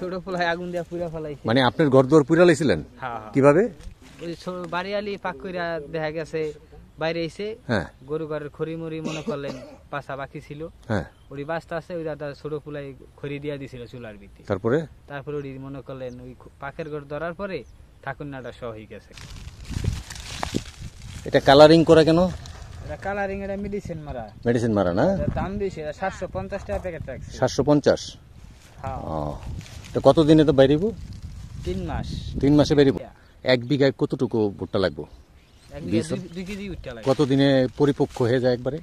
ছোট পোলায় আগুন দিয়া পুরা ফেলাইছে। মানে আপনার ঘর দুয়ার পুরা লাইছিলেন? কিভাবে? ওই বাড়ি আলি পাক কইরা দেখা গেছে বাইরে এসে গরু ঘরের খড়ি মরি মনে করলেন পাশা বাকি ছিল, ওই বাসটা আছে ওই দাদা ছোট পোলাই খড়ি দিয়া দিছিল চুলার ভিতরে। তারপরে ওই মনে করলেন ওই পাকের ঘর ধরার পরে ঠাকুরনাটা সহ হয়ে গেছে। এটা কালারিং করা কেন? এটা কালারিং, এটা মেডিসিন মারা। মেডিসিন মারা না? দাম দিয়েছে 750 টাকা প্যাকেট রাখছে। 750? হ্যাঁ। এটা কত দিনে তো বাইরিব? 3 মাস। 3 মাসে বাইরিব। 1 বিঘায় কতটুকু ভুট্টা লাগবে? 2 কেজি ভুট্টা লাগবে। কত দিনে পরিপক্ক হয়ে যায় একবারে?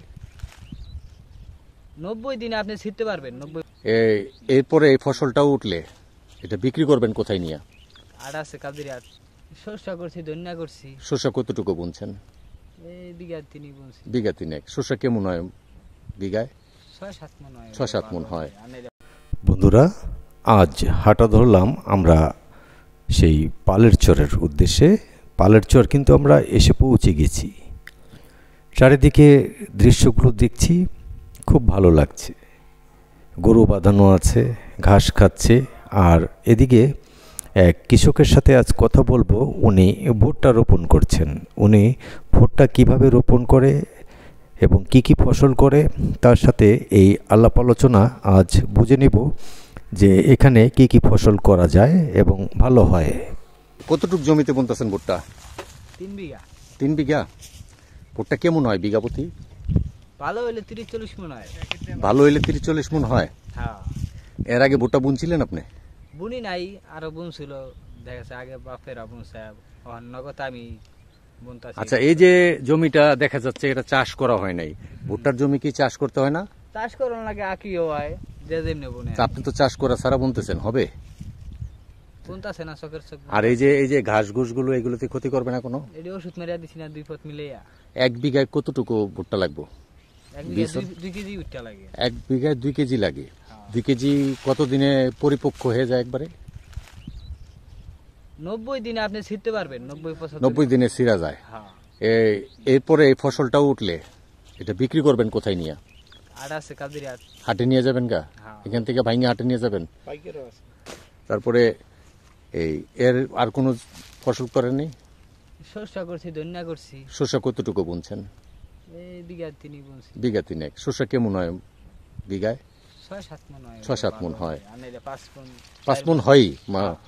90 দিনে আপনি ছিটতে পারবেন। 90। এরপরে এই ফসলটাও উঠলে এটা বিক্রি করবেন কোথায় নিয়ে? আট আছে কাদিরাত, সরষা করছি, ধনিয়া করছি। সরষা কতটুকু বুনছেন? এই বিঘা 3 বুনছি। বিঘা 3। সরষা কেমন হয় বিঘায়? 6-7 মণ হয়। 6-7 মণ হয়। বন্ধুরা, আজ হাঁটা ধরলাম আমরা সেই পালের চরের উদ্দেশ্যে। পালের চর কিন্তু আমরা এসে পৌঁছে গেছি। চারিদিকে দৃশ্যগুলো দেখছি, খুব ভালো লাগছে। গরু বাঁধানো আছে, ঘাস খাচ্ছে। আর এদিকে এক কৃষকের সাথে আজ কথা বলবো। উনি ভুট্টা রোপণ করছেন। উনি ভুট্টা কিভাবে রোপণ করে এবং কি কি ফসল করে তার সাথে এই আলাপ আলোচনা আজ বুঝে নিব যে এখানে কি কি ফসল করা যায় এবং ভালো হয়। কতটুকু জমিতে বুনতেছেন ভুট্টা? 3 বিঘা। 3 বিঘা? ভুট্টা কেমন হয় বিঘা প্রতি? ভালো হইলে 30-40 মণ হয়। ভালো হইলে 30-40 মণ হয়? হ্যাঁ। এর আগে ভুট্টা বুনছিলেন আপনি? বুনি নাই, আরো বুনছিল। দেখা আগে বাপেরা বুনছে, নগদ আমি বুনতাছি। আচ্ছা, এই যে জমিটা দেখা যাচ্ছে এটা চাষ করা হয় নাই, ভুট্টার জমি কি চাষ করতে হয় না? চাষ করার লাগে আকিও হয়, যে যেমনি বুনে। আপনি তো চাষ করা ছাড়া বুনতেছেন, হবে? বুনতাছে না চকের চক। আর এই যে ঘাস ঘুষ গুলো, এগুলোতে ক্ষতি করবে না কোনো? এটি ওষুধ মেরে দিছি না 2 পথ মিলাইয়া। 1 বিঘায় কতটুকু ভুট্টা লাগবে? 1 বিঘা 2 কেজি ভুট্টা লাগে। 1 বিঘায় 2 কেজি লাগে। 2 কেজি কত দিনে পরিপক্ক হয়ে যায় একবারে? 90 দিনে আপনি ছিটতে পারবেন। 90 দিনে ছিঁড়া যায়। এরপরে এই ফসলটাও উঠলে এটা বিক্রি করবেন কোথায় নিয়ে? আট আছে কাদিরাত, হাটে নিয়ে যাবেন গা? এখান থেকে ভাঙে হাটে নিয়ে যাবেন? তারপরে এর আর কোনো ফসল করেননি? সরষা করছি, ধনিয়া করছি। সরষা কতটুকু বুনছেন? এই বিঘা 3 বুনছি। বিঘা 3। সরষা কেমন হয় বিঘায়? 6-7 মণ হয়। 6-7 মণ হয়। 5 মণ হয়?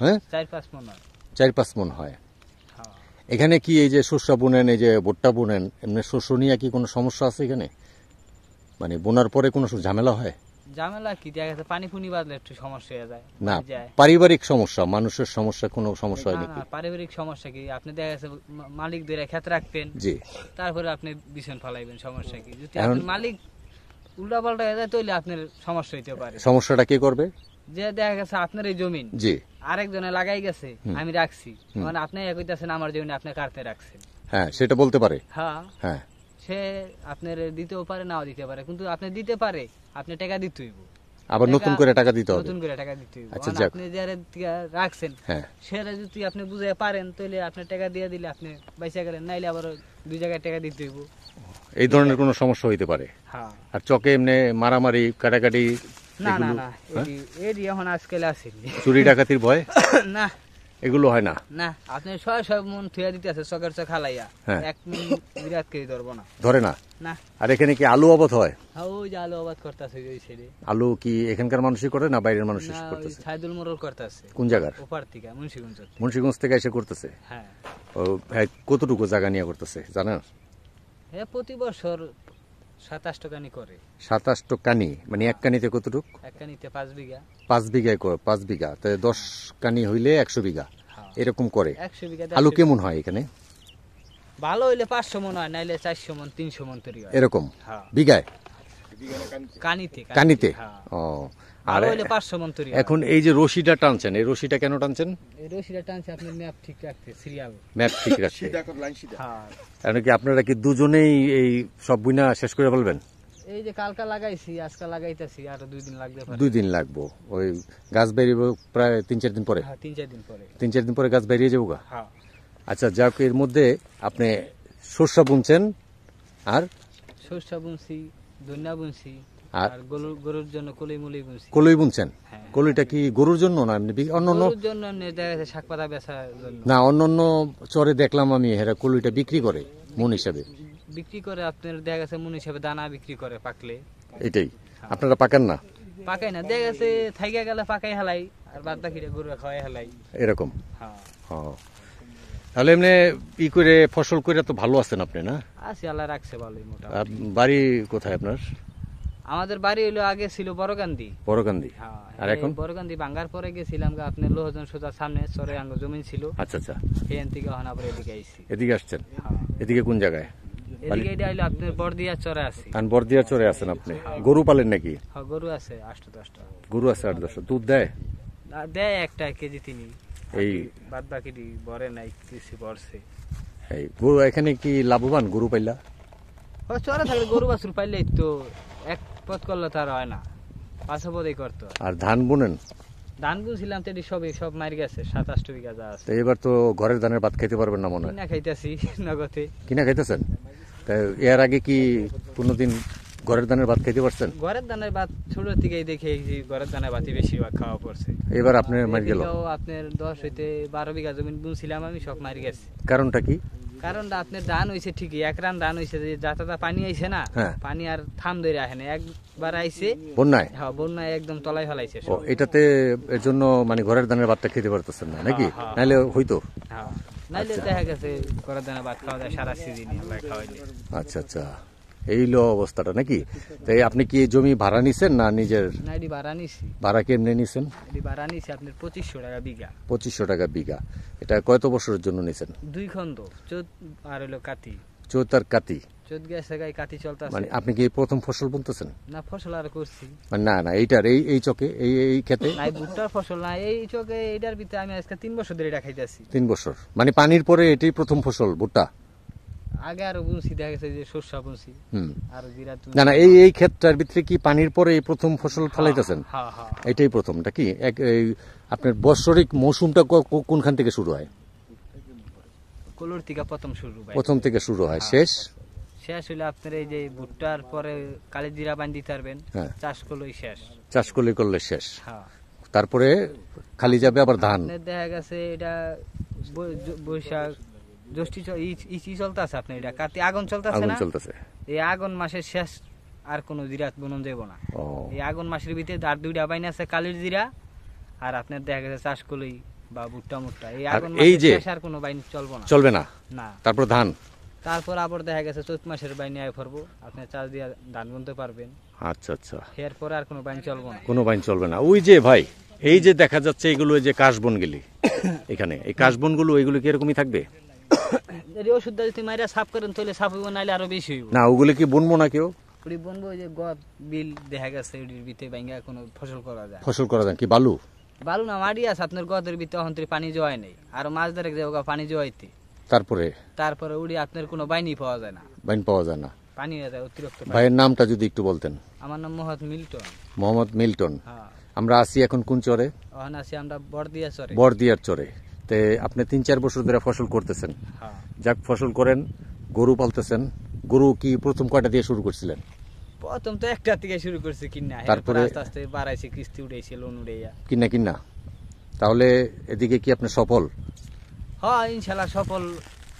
হ্যাঁ, 4-5 মণ হয়। 4-5 মণ হয়। এখানে কি এই যে শস্য বুনেন, এই যে ভুট্টা বুনেন, এমনি শস্য নিয়ে কি কোনো সমস্যা আছে এখানে? মানে বোনার পরে কোনো ঝামেলা হয়? ঝামেলা কি, দেখা যাচ্ছে পানি ফুনি বাদলে একটু সমস্যা হয়ে যায়। না, পারিবারিক সমস্যা, মানুষের সমস্যা কোনো সমস্যা হয় নাকি? পারিবারিক সমস্যা কি, আপনি দেখা যাচ্ছে মালিক ধরে ক্ষেত রাখবেন, জি, তারপরে আপনি বিছন ফালাইবেন, সমস্যা কি? যদি আপনার মালিক উল্টা পাল্টা হয়ে যায় তাহলে আপনার সমস্যা হইতে পারে। সমস্যাটা কে করবে? যে দেখা গেছে আপনার এই জমিন, জি, আরেকজনে লাগাই গেছে, আমি রাখছি, মানে আপনি কইতাছেন আমার জমি আপনি কাটতে রাখছেন। হ্যাঁ, সেটা বলতে পারে। হ্যাঁ, হ্যাঁ, সে আপনার দিতেও পারে, নাও দিতে পারে, কিন্তু আপনি দিতে পারে, আপনি টাকা দিতে হইব, আবার নতুন করে টাকা দিতে হবে। নতুন করে টাকা দিতে হইব। আচ্ছা, আপনি যারা রাখছেন সেটা যদি আপনি বুঝাই পারেন তাহলে আপনি টাকা দিয়ে দিলে আপনি বাইসা গেলেন, নাইলে আবার 2 জায়গায় টাকা দিতে হইব। এই ধরনের কোনো সমস্যা হইতে পারে। হ্যাঁ। আর চকে এমনি মারামারি কাটাকাটি? না না না, এডি এখন আজকাল আসেনি। চুরি ডাকাতির ভয়? না, এগুলো হয় না। না, আপনি 6 মণ থুয়া দিতে আছে চকের চক হালাইয়া, 1 বিরাট কেজি ধরবো না, ধরে না। না। আর এখানে কি আলু আবাদ হয়? হ্যাঁ, ওই যে আলু আবাদ করতেছে ওই সাইডে। আলু কি এখানকার মানুষই করে না বাইরের মানুষই করতেছে? সাইদুল মোড়ল করতেছে। কোন জায়গার? ওপার থেকে, মুন্সিগঞ্জ। মুন্সিগঞ্জ থেকে এসে করতেছে? হ্যাঁ। ও কতটুকু জায়গা নিয়ে করতেছে জানেন? হ্যাঁ, প্রতি বছর 27 টাকানি করে। 27 টাকানি মানে 1 কানিতে কতটুক? 1 কানিতে 5 বিঘা। 5 বিঘায় 5 বিঘা, তাই 10 কানি হইলে 100 বিঘা এরকম করে। 100 বিঘা। আলু কেমন হয় এখানে? ভালো হইলে 500 মণ হয়, নাইলে 400 মণ 300 মণ তৈরি হয় এরকম বিঘায়? কানিতে। কানিতে? ও, আর হইলে 500 মণ তৈরি হয়। এখন এই যে রশিটা টানছেন, এই রশিটা কেন টানছেন? এই রশিটা টানছে আপনার ম্যাপ ঠিক রাখতে, সিরিয়াল ম্যাপ ঠিক রাখতে। হ্যাঁ। আর কি আপনারা কি দুজনেই এই সব বুনা শেষ করে ফেলবেন? এই যে কালকা লাগাইছি, আজকে লাগাইতাছি, আর 2 দিন লাগবে। 2 দিন লাগবে। ওই গাছ বেরিয়ে প্রায় 3-4 দিন পরে? হ্যাঁ, 3-4 দিন পরে। 3-4 দিন পরে গাছ বেরিয়ে যাবো। হ্যাঁ। আচ্ছা, যাক, এর মধ্যে আপনি শস্য বুনছেন আর? শস্য বুনছি, ধনিয়া বুনছি, আর গরুর জন্য কলই মুলি বুনছি। কলই বুনছেন? কলইটা কি গরুর জন্য না অন্যান্য জন্য? দেখা যাচ্ছে শাক পাতা বেচার জন্য। না, অন্যান্য চরে দেখলাম আমি এরা কলইটা বিক্রি করে মন হিসাবে। বিক্রি করে আপনার দেখা গেছে মন হিসাবে দানা বিক্রি করে পাকলে। এটাই আপনারা পাকান না? পাকাই না, দেখা গেছে থাইকা গেলে পাকাই হেলাই আর বাদ বাকিটা গরু খাওয়াই হেলাই এরকম। হ্যাঁ, তাহলে এমনি ই করে ফসল করে তো ভালো আছেন আপনি? না আছি, আল্লাহ রাখছে ভালোই। মোটামুটি। বাড়ি কোথায় আপনার? আমাদের বাড়ি হলো আগে ছিল বড়কান্দি। বড়কান্দি? আর এখন বড়কান্দি ভাঙ্গার পরে গেছিলাম আপনার লোহজন সোজা সামনে চরে আঙ্গ জমিন ছিল। আচ্ছা আচ্ছা, এখান থেকে এখন আবার এদিকে আইছি। এদিকে আসছেন? এদিকে কোন জায়গায়? এদিকে এটা হলো আপনার বড়দিয়া চরে আছি। বড়দিয়া চরে আছেন আপনি? গরু পালেন নাকি? হ্যাঁ, গরু আছে 8-10টা। গরু আছে 8-10টা। দুধ দেয়? দেয় 1 কেজি 3। এই বাদ বাকিটি বরে নাই, কিছু বরছে। এই গরু এখানে কি লাভবান গরু পাইলা? চরে থাকলে গরু বাছুর পাইলে তো এক পথ করলে তার হয় না, পাঁচ পদেই করতো। আর ধান বুনেন? ধান বুনছিলাম তো সব মারি গেছে, 7-8 বিঘা যা আছে। এবার তো ঘরের ধানের ভাত খাইতে পারবেন না মনে হয়? কিনা খাইতেছি নগদে। কিনা খাইতেছেন? এর আগে কি কোনোদিন ঘরের ধানের ভাত খাইতে পারছেন? ঘরের ধানের ভাত ছোট থেকেই দেখে ঘরের ধানের ভাতই বেশিরভাগ খাওয়া পড়ছে। এবার আপনার মারি গেল? আপনার 10 হইতে 12 বিঘা জমি বুনছিলাম আমি, সব মারি গেছে। কারণটা কি? কারণটা আপনার ধান হয়েছে ঠিকই, 1 রান ধান হয়েছে, যাতা পানি আইছে না, পানি আর থাম ধরে আসে না, একবার আইছে বন্যায়। হ্যাঁ, বন্যায় একদম তলায় ফেলাইছে। এটাতে এর জন্য মানে ঘরের ধানের ভাতটা খেতে পারতেছেন না নাকি? নাইলে হইতো? নাইলে দেখা গেছে ঘরের ধানের ভাত খাওয়া যায় সারা সিজনই খাওয়াইলে। আচ্ছা আচ্ছা, এইলো অবস্থাটা নাকি? তাই আপনি কি জমি ভাড়া নিছেন না নিজের? না, এটি ভাড়া নিছি। ভাড়া কেমনে নিছেন? এটি ভাড়া নিছি আপনার 2500 টাকা বিঘা। 2500 টাকা বিঘা। এটা কত বছরের জন্য নিছেন? 2 খন্ড, চোদ আর হলো কাতি। চোদ আর কাতি? চোদ গেছে গাই, কাতি চলতেছে। মানে আপনি কি প্রথম ফসল বুনতেছেন? না, ফসল আর করছি। মানে না এইটার এই চকে এই খেতে নাই, ভুট্টার ফসল না, এই চকে এইটার ভিতরে আমি আজকে 3 বছর ধরে এটা খাইতেছি। 3 বছর মানে পানির পরে এটাই প্রথম ফসল ভুট্টা? আগে আরো বুনছি, দেখা গেছে যে শস্য বুনছি আর জিরা। না এই ক্ষেতটার ভিতরে কি পানির পরে এই প্রথম ফসল ফলাইতেছেন? এটাই প্রথমটা কি? আপনার বাৎসরিক মৌসুমটা কোনখান থেকে শুরু হয়? কলুর থেকে প্রথম শুরু হয়। প্রথম থেকে শুরু হয়, শেষ হইলে আপনার এই যে ভুট্টার পরে কালি জিরা বান দিতে পারবেন, চাষ করলেই শেষ। চাষ করলে শেষ। তারপরে খালি যাবে আবার ধান। দেখা গেছে এটা বৈশাখ জ্যৈষ্ঠ চলতেছে আপনার, এটা কাতি আগুন চলতেছে। এই আগুন মাসের শেষ আর কোনো জিরা বুনন যাব না। এই আগুন মাসের ভিতরে আর 2টা বাইন আছে কালির জিরা, আর আপনার দেখা গেছে চাষ করলেই বা ভুট্টা মুট্টা এই আগুন মাসের শেষ আর কোনো বাইন চলবে না। তারপর ধান, তারপর আবার দেখা গেছে চৈত মাসের বাইন আয় পড়বো, আপনি চাষ দিয়ে ধান বুনতে পারবেন। আচ্ছা আচ্ছা, এরপরে আর কোনো বাইন চলবে না। কোনো বাইন চলবে না। ওই যে ভাই, এই যে দেখা যাচ্ছে এগুলো যে কাশবন গেলি এখানে, এই কাশবন গুলো এগুলো কি এরকমই থাকবে? ওষুধ যদি মাইরা সাফ করেন তাহলে সাফ হইব, নাইলে আরো বেশি হইব। না, ওগুলো কি বুনবো না কেউ? ওই বুনবো, যে গদ বিল দেখা গেছে ওটির ভিতরে ভাঙা কোনো ফসল করা যায়। ফসল করা যায় কি? বালু না, মাটি আছে আপনার গদের ভিতরে, অন্তরে পানি জোয়াই নেই, আর মাছ ধরে যাবো পানি জোয়াইতে। তারপরে উড়ি আপনার কোনো বাইনি পাওয়া যায় না। বাইন পাওয়া যায় না, পানি হয়ে যায় অতিরিক্ত। ভাইয়ের নামটা যদি একটু বলতেন। আমার নাম মিল্টন। মোহাম্মদ মিল্টন। আমরা আছি এখন কোন চরে? এখন আছি আমরা বড়দিয়ার চরে। তে আপনি 3-4 বছর ধরে ফসল করতেছেন। যাক, ফসল করেন, গরু পালতেছেন। গরু কি প্রথম কয়টা দিয়ে শুরু করছিলেন? প্রথম তো একটা থেকে শুরু করছি কিনা, তারপরে আস্তে আস্তে বাড়াইছে, কিস্তি উঠাইছে, লোন উঠাইয়া কিনা। তাহলে এদিকে কি আপনি সফল? হ্যাঁ, ইনশাআল্লাহ সফল।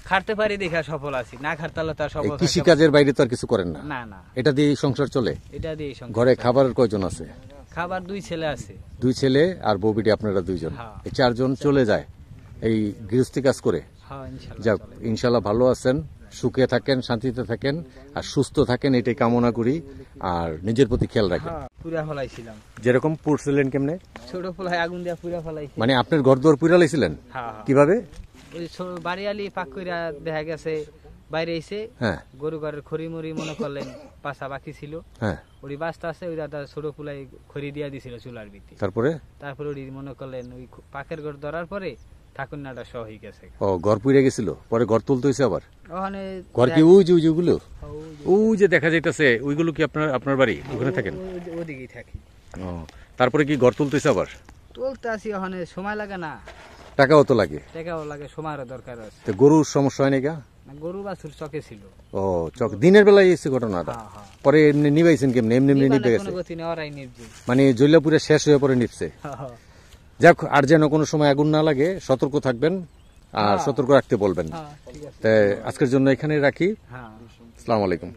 খাটতে পারি দেখা সফল আছি, না খাটতালে তার সফল। কৃষি কাজের বাইরে তো আর কিছু করেন না? না। এটা দিয়ে সংসার চলে? এটা দিয়ে সংসার। ঘরে খাবারের কয়জন আছে? খাবার 2 ছেলে আছে। 2 ছেলে আর বউবিটি আপনারা 2 জন, এই 4 জন চলে যায় এই গৃহস্থী কাজ করে। হ্যাঁ, ইনশাআল্লাহ। যাক, ইনশাআল্লাহ ভালো আছেন, সুখে থাকেন, শান্তিতে থাকেন আর সুস্থ থাকেন, এটাই কামনা করি। আর নিজের প্রতি খেয়াল রাখেন। পুরা ফলাইছিলাম। যেরকম পুড়ছিলেন কেমনে? ছোট ফলাই আগুন দিয়া পুরা ফলাইছি। মানে আপনার ঘরদুয়ার পুরা লাইছিলেন? কিভাবে? ওই বাড়িয়ালি পাক কইরা দেখা গেছে বাইরে এসে গরু ঘরের খড়ি মুড়ি মনে করলেন পাশা বাকি ছিল, ওই বাস্তা আছে, ওই দাদা ছোট ফুলাই খড়ি দিয়া দিছিল চুলার ভিতরে। তারপরে ওই মনে করলেন ওই পাকের ঘর ধরার পরে ঠাকুরনাটা সহ হয়ে গেছে। ঘর পুড়ে গেছিল, পরে ঘর তুলতে হয়েছে আবার। ওখানে ঘর কি ওই যে ওইগুলো ওই যে দেখা যাইতেছে, ওইগুলো কি আপনার বাড়ি? ওখানে থাকেন? ওদিকেই থাকি। তারপরে কি ঘর তুলতেছে আবার? তুলতে আসি, ওখানে সময় লাগে না, টাকাও তো লাগে। টাকাও লাগে, সময়ের দরকার আছে। গরুর সমস্যা হয় না? গরু বাছুর চকে ছিল। ও চক দিনের বেলায় এসে ঘটনাটা, পরে এমনি নিবাইছেন কেমনে? এমনি এমনি নিবে গেছে মানে জৈলাপুরে শেষ হয়ে পরে নিচ্ছে। যাক, আর যেন কোনো সময় আগুন না লাগে সতর্ক থাকবেন আর সতর্ক রাখতে বলবেন। আজকের জন্য এখানে রাখি। আসসালামু আলাইকুম।